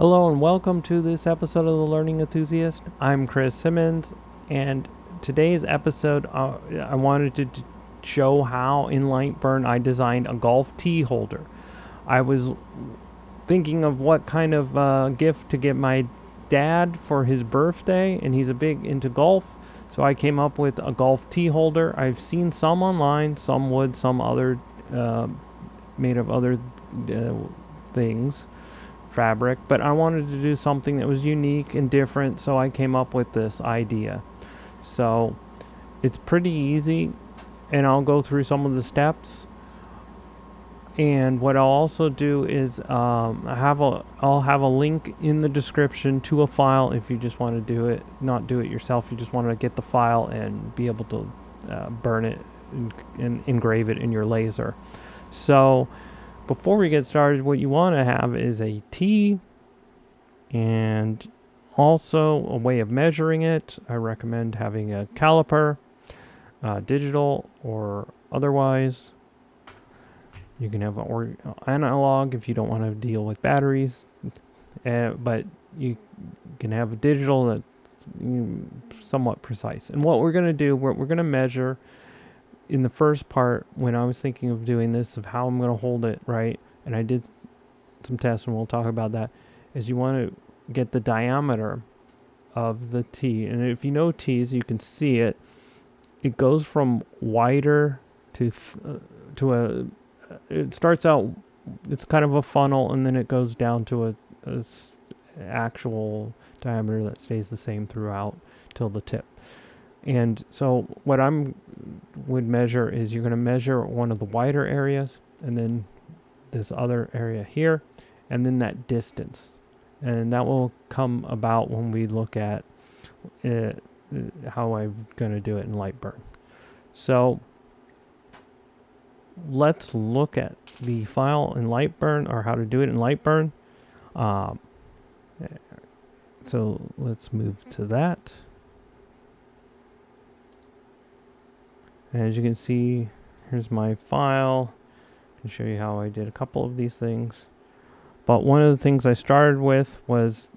Hello and welcome to this episode of the Learning Enthusiast. I'm Chris Simmons, and today's episode, I wanted to show how in Lightburn I designed a golf tee holder. I was thinking of what kind of gift to get my dad for his birthday, and he's a big into golf, so I came up with a golf tee holder. I've seen some online, some wood, some other made of other things. Fabric, but I wanted to do something that was unique and different, so I came up with this idea. So it's pretty easy, and I'll go through some of the steps. And what I'll also do is I'll have a link in the description to a file if you just want to do it, not do it yourself. You just want to get the file and be able to burn it and engrave it in your laser. So before we get started, what you want to have is a tee and also a way of measuring it. I recommend having a caliper, digital or otherwise. You can have an analog if you don't want to deal with batteries, but you can have a digital that's somewhat precise. And what we're going to do, we're going to measure in the first part, when I was thinking of doing this, of how I'm going to hold it, right? And I did some tests, and we'll talk about that, is you want to get the diameter of the tee. And if you know tees, you can see it. It goes from wider to it starts out, it's kind of a funnel, and then it goes down to a actual diameter that stays the same throughout till the tip. And so what would measure is you're going to measure one of the wider areas, and then this other area here, and then that distance. And that will come about when we look at how I'm going to do it in Lightburn. So let's look at the file in Lightburn, or how to do it in Lightburn. So let's move to that. As you can see, here's my file. I can show you how I did a couple of these things. But one of the things I started with was,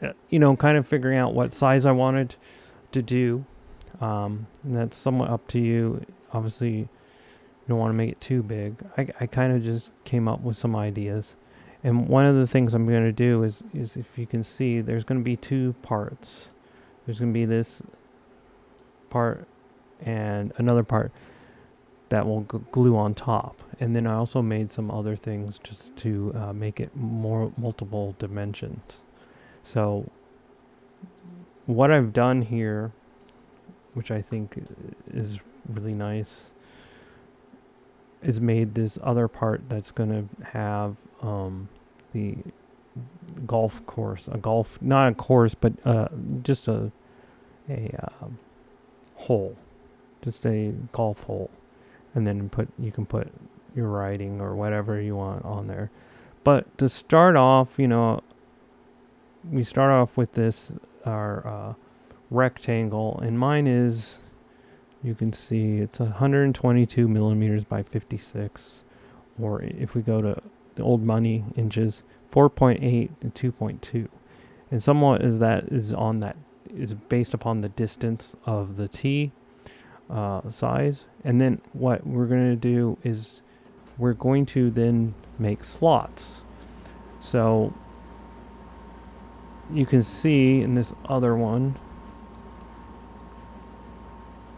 kind of figuring out what size I wanted to do. And that's somewhat up to you. Obviously, you don't want to make it too big. I kind of just came up with some ideas. And one of the things I'm going to do is if you can see, there's going to be two parts. There's going to be this part and another part that will glue on top. And then I also made some other things just to make it more multiple dimensions. So what I've done here, which I think is really nice, is made this other part that's going to have the golf course, not a course, but just a hole. Just a golf hole, and then you can put your writing or whatever you want on there. But to start off, we start off with this, our rectangle, and mine is, you can see it's 122 millimeters by 56, or if we go to the old money inches, 4.8 and 2.2, and somewhat is based upon the distance of the tee size. And then what we're going to do is we're going to then make slots. So you can see in this other one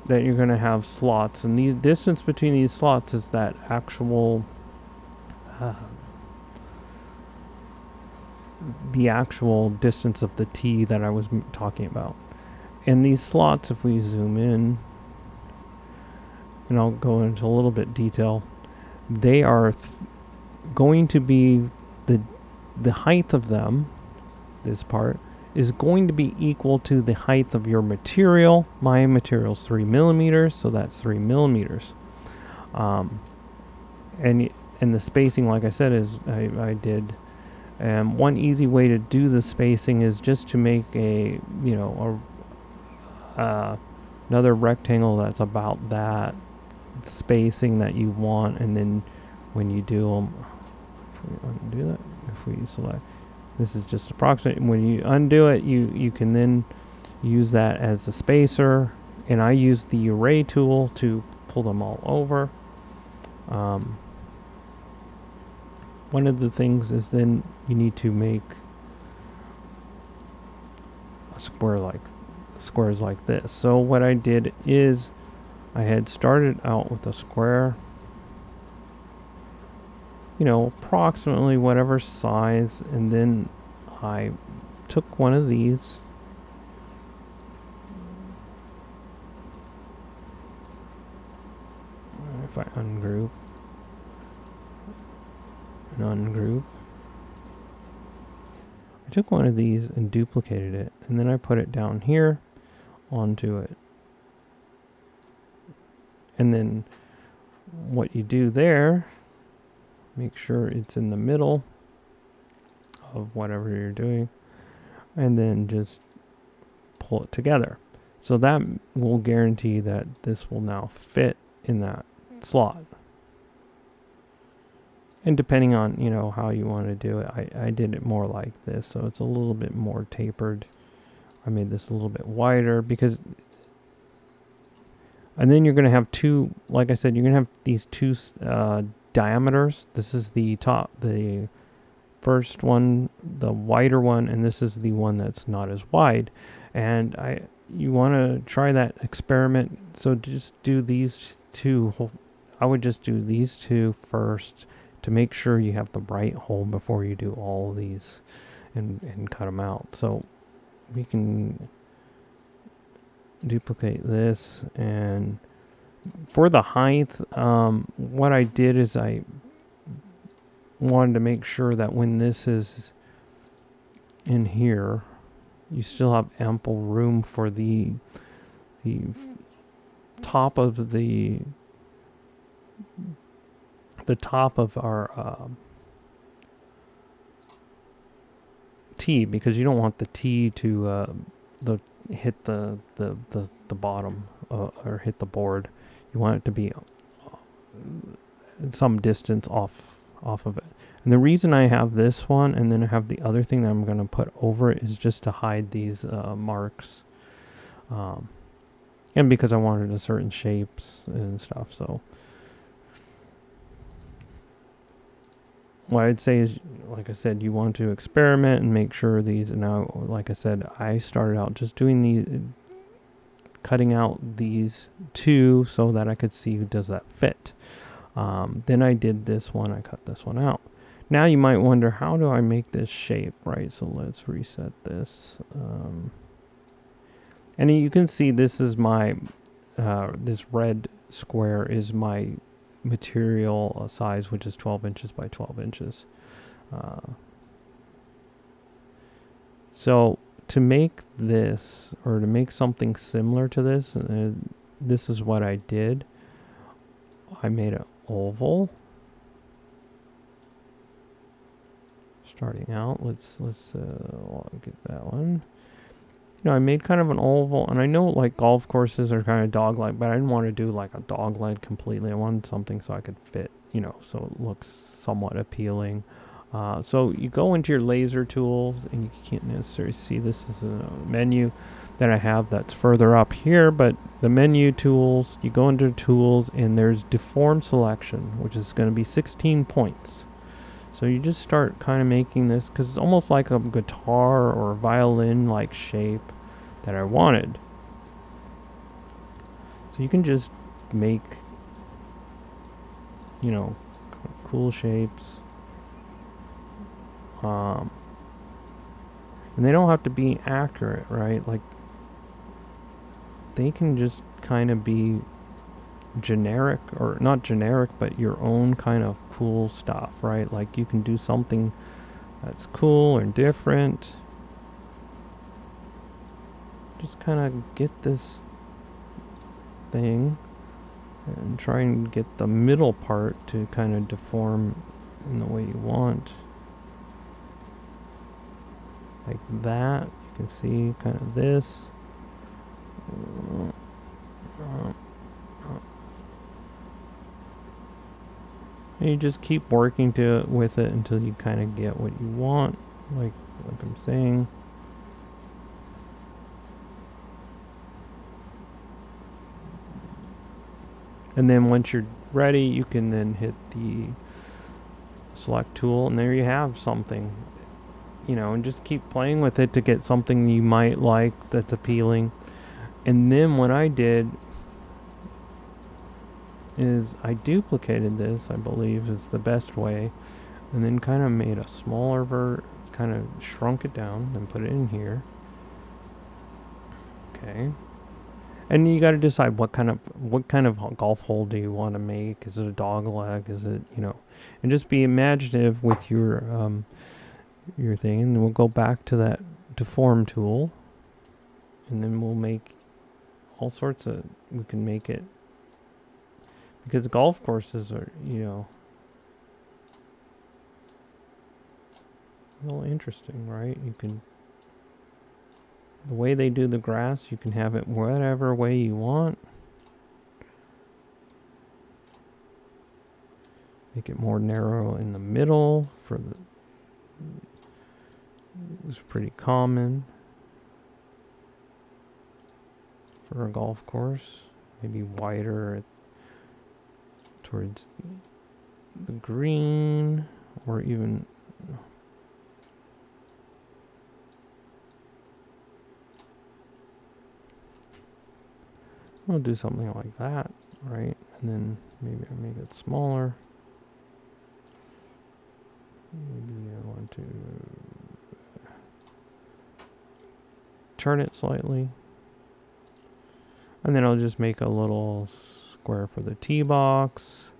that you're going to have slots, and the distance between these slots is that actual the actual distance of the tee that I was talking about. And these slots, if we zoom in, and I'll go into a little bit detail, they are going to be the height of them, this part, is going to be equal to the height of your material. My material is 3 millimeters, so that's 3 millimeters. And the spacing, like I said, is I did. One easy way to do the spacing is just to make another rectangle that's about that spacing that you want, and then when you do them, if we undo that, if we select, This is just approximate. When you undo it, you can then use that as a spacer, and I use the array tool to pull them all over. One of the things is then you need to make a squares like this. So what I did is I had started out with a square, approximately whatever size, and then I took one of these, if I ungroup and ungroup, I took one of these and duplicated it, and then I put it down here onto it. And then what you do there, make sure it's in the middle of whatever you're doing, and then just pull it together. So that will guarantee that this will now fit in that slot. And depending on, how you want to do it, I did it more like this, so it's a little bit more tapered. I made this a little bit wider because, and then you're going to have two, like I said, you're going to have these two diameters. This is the first one, the wider one, and this is the one that's not as wide. And you want to try that experiment, so just do these two. I would just do these two first to make sure you have the right hole before you do all of these and cut them out. So we can duplicate this, and for the height, what I did is I wanted to make sure that when this is in here, you still have ample room for the top of the top of our T, because you don't want the T to hit the bottom or hit the board. You want it to be some distance off of it. And the reason I have this one and then I have the other thing that I'm going to put over it is just to hide these marks, and because I wanted a certain shapes and stuff. So what I'd say is, like I said, you want to experiment and make sure these. Now, like I said, I started out just doing these, cutting out these two so that I could see does that fit. Then I did this one. I cut this one out. Now you might wonder, how do I make this shape, right? So let's reset this. And you can see this is my, this red square is my material size, which is 12 inches by 12 inches. So to make this, or to make something similar to this, this is what I did. I made an oval. Starting out, let's get that one. I made kind of an oval, and I know like golf courses are kind of dog-leg, but I didn't want to do like a dog-leg completely. I wanted something so I could fit, so it looks somewhat appealing. So you go into your laser tools, and you can't necessarily see this is a menu that I have that's further up here, but the menu tools, you go into tools, and there's deform selection, which is going to be 16 points. So you just start kind of making this, because it's almost like a guitar or a violin-like shape that I wanted. So you can just make, cool shapes. And they don't have to be accurate, right? Like, they can just kind of be generic, or not generic, but your own kind of cool stuff, right? Like you can do something that's cool or different. Just kind of get this thing and try and get the middle part to kind of deform in the way you want. Like that. You can see kind of this. And you just keep working with it until you kind of get what you want. Like like I'm saying. And then once you're ready, you can then hit the select tool, and there you have something. And just keep playing with it to get something you might like that's appealing. And then what I did is I duplicated this, I believe is the best way, and then kind of made a smaller kind of shrunk it down and put it in here. Okay. And you got to decide what kind of golf hole do you want to make? Is it a dog leg? Is it, and just be imaginative with your thing. And then we'll go back to that deform tool, and then we'll make all sorts of, we can make it, because golf courses are, a little interesting, right? The way they do the grass, you can have it whatever way you want. Make it more narrow in the middle it's pretty common for a golf course. Maybe wider towards the green, or even we'll do something like that, right? And then maybe I make it smaller. Maybe I want to turn it slightly. And then I'll just make a little square for the tee box.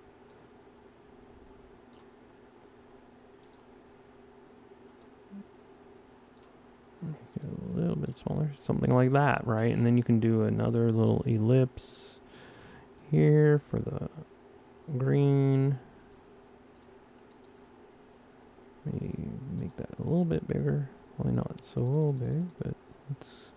Make it a little bit smaller, something like that, right? And then you can do another little ellipse here for the green. Maybe make that a little bit bigger. Well, not so big, but it's.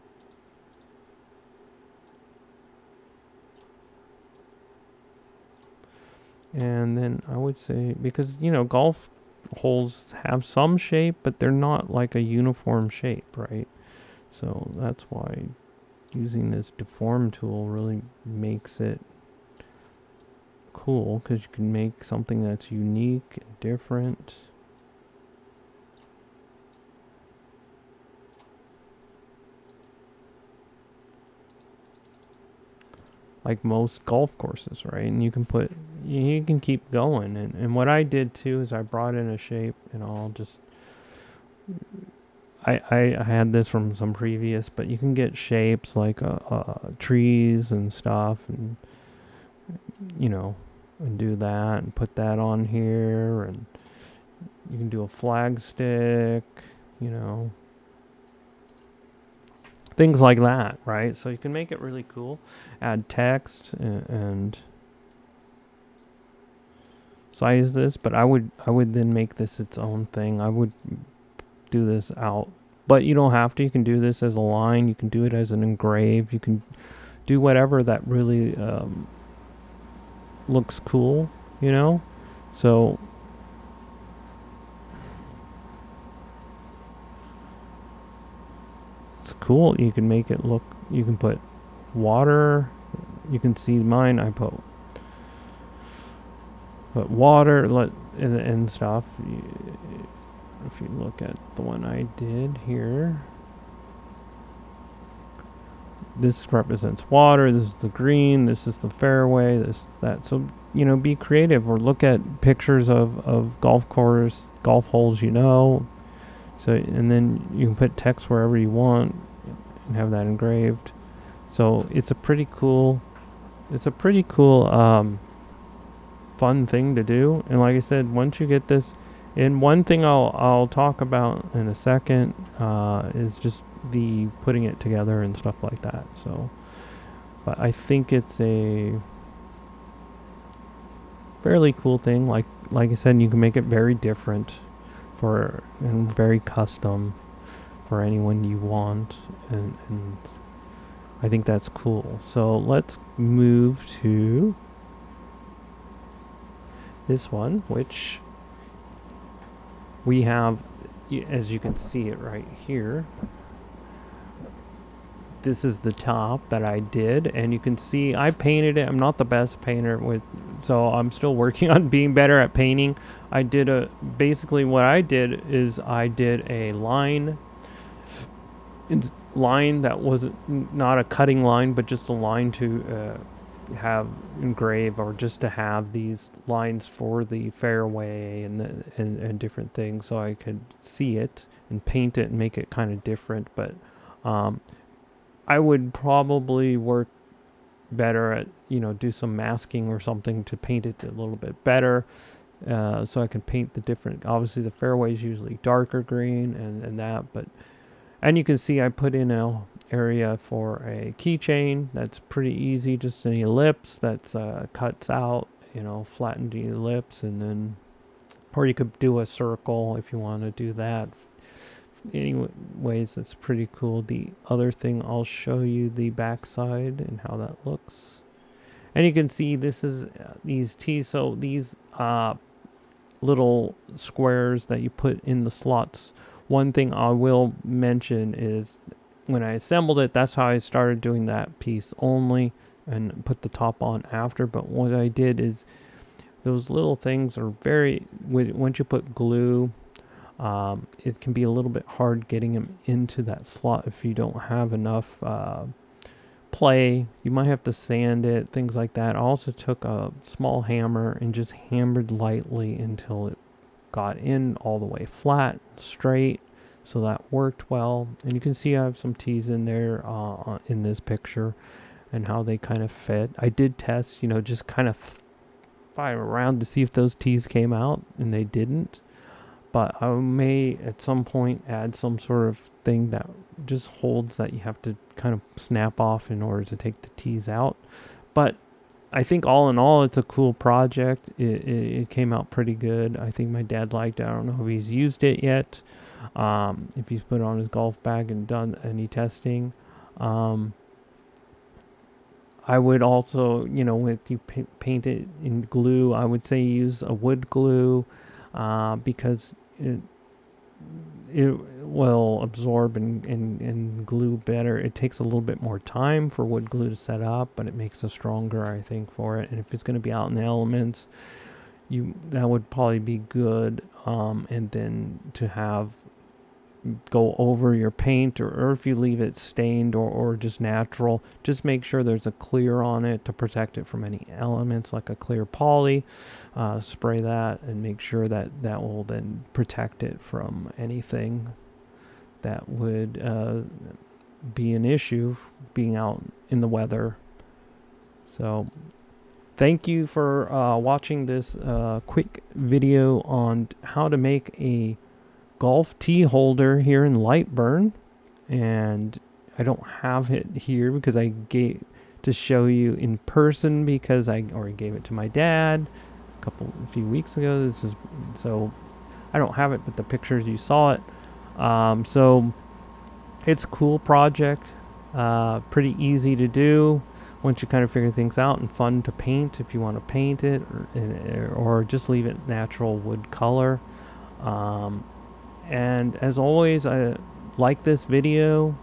And then I would say, because, golf holes have some shape, but they're not like a uniform shape, right? So that's why using this deform tool really makes it cool, because you can make something that's unique and different. Like most golf courses, right? And you can keep going. And what I did too is I brought in a shape, and I'll just, I had this from some previous, but you can get shapes like trees and stuff, and and do that and put that on here, and you can do a flag stick, things like that, right? So you can make it really cool, add text and size this, but I would then make this its own thing. I would do this out, but you don't have to. You can do this as a line. You can do it as an engrave. You can do whatever that really looks cool, So it's cool. You can make it look, you can put water. You can see mine, I put water and stuff. If you look at the one I did here, this represents water, this is the green, this is the fairway, this is that. So, be creative, or look at pictures of golf holes, So, and then you can put text wherever you want and have that engraved. So it's a pretty cool fun thing to do. And like I said, once you get this, and one thing I'll talk about in a second is just the putting it together and stuff like that. So, but I think it's a fairly cool thing. Like I said, you can make it very different and very custom for anyone you want, and I think that's cool. So let's move to this one, which we have as you can see it right here, this is the top that I did, and you can see I painted it. I'm not the best painter so I'm still working on being better at painting. Basically what I did is I did a line that was not a cutting line, but just a line to have engrave, or just to have these lines for the fairway and different things, so I could see it and paint it and make it kind of different. But I would probably work better at, do some masking or something to paint it a little bit better, so I can paint the different. Obviously, the fairway is usually darker green and that, and you can see I put in a area for a keychain. That's pretty easy, just an ellipse that's cuts out, flattened the ellipse, and then, or you could do a circle if you want to do that. Anyways, that's pretty cool. The other thing, I'll show you the backside and how that looks. And you can see this is these T's. So these little squares that you put in the slots. One thing I will mention is when I assembled it, that's how I started doing that piece only, and put the top on after. But what I did is those little things are once you put glue, it can be a little bit hard getting them into that slot if you don't have enough play. You might have to sand it, things like that. I also took a small hammer and just hammered lightly until it got in all the way flat, straight, so that worked well. And you can see I have some T's in there in this picture and how they kind of fit. I did test, just kind of fire around to see if those T's came out, and they didn't. But I may at some point add some sort of thing that just holds that you have to kind of snap off in order to take the T's out. But I think all in all, it's a cool project. It came out pretty good. I think my dad liked it. I don't know if he's used it yet, if he's put it on his golf bag and done any testing. I would also, if you paint it in glue, I would say use a wood glue, because it will absorb and glue better. It takes a little bit more time for wood glue to set up, but it makes it stronger, I think, for it. And if it's going to be out in the elements, that would probably be good. And then to go over your paint, or if you leave it stained or just natural, just make sure there's a clear on it to protect it from any elements, like a clear poly. Spray that and make sure that will then protect it from anything that would be an issue being out in the weather. So thank you for watching this quick video on how to make a golf tee holder here in Lightburn. And I don't have it here because I gave to show you in person, because I already gave it to my dad a few weeks ago. So I don't have it, but the pictures, you saw it. So it's a cool project, pretty easy to do once you kind of figure things out, and fun to paint if you want to paint it, or just leave it natural wood color. And as always, I like this video,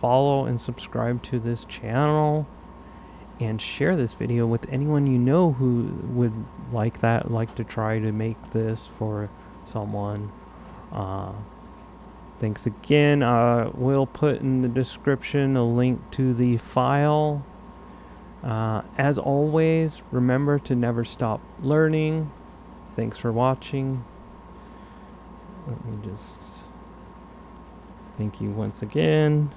follow and subscribe to this channel, and share this video with anyone you know who would like to try to make this for someone. Thanks again. We'll put in the description a link to the file. As always, remember to never stop learning. Thanks for watching. Let me just thank you once again,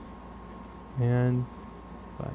and bye.